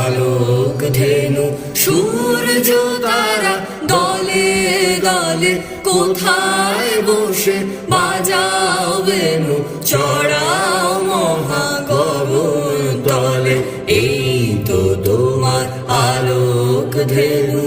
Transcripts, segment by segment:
আলোক ধেনু সূর্য তারা দলে দলে কোথায় বসে বাজাও বেনু চড়াও মহা গগন তলে এই তো তোমার আলোক ধেনু।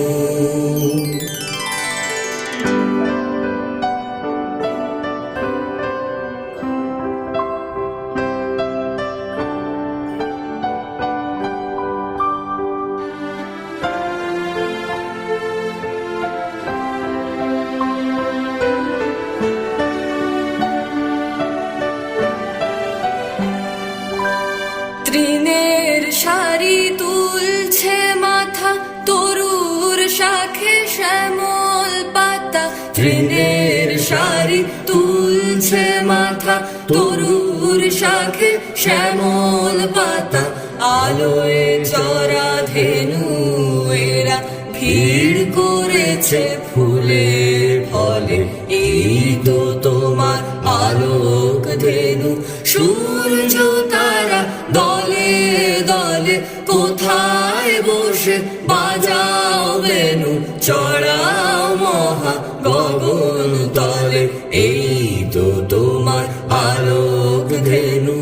তৃণের সারি তুলছে মাথা তরুর শাখে শ্যামল পাতা, তৃণের সারি তুলছে মাথা তরুর শাখে শ্যামল পাতা, আলোয় চরা ধেনু এরা ভিড় করেছে ফুলে ফলে এই তো তোমার আলোক ধেনু। সূর্য তারা দলে দলে কোথায় বসে বাজাও বেনু চড়াও মহা গগন তলে এই তো তোমার আলোক ধেনু।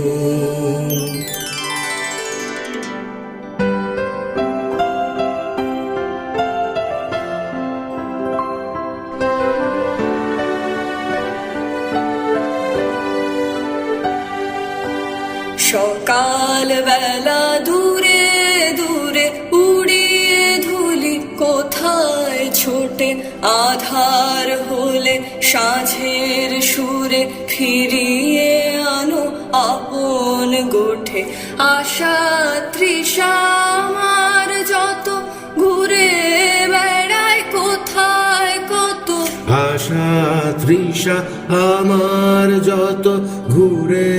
সকাল বেলা দূরে দূরে উড়িয়ে ধুলি কোথায় ছোটে, আধার হলে সাঁঝের সুরে ফিরিয়ে আনো আপন গোঠে। আশা তৃষা আমার যত ঘুরে বেড়ায় কোথায় কত, আশা তৃষা আমার যত ঘুরে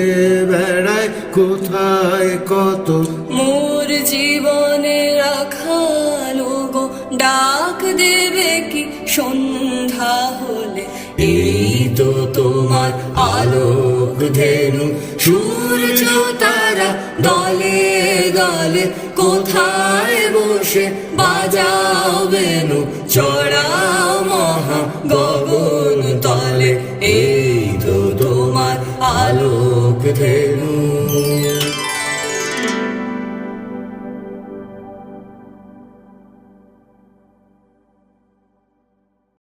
বেড়ায় কোথায় কত, মোর জীবনে রাখালো গো ডাক দেবে কি সন্ধ্যা হলে এই তো তোমার আলোক ধেনু। সূর্য তারা দলে দলে কোথায় বসে বাজাও বেনু চড়াও মহা গগন তলে এই তো তোমার আলোক ধেনু।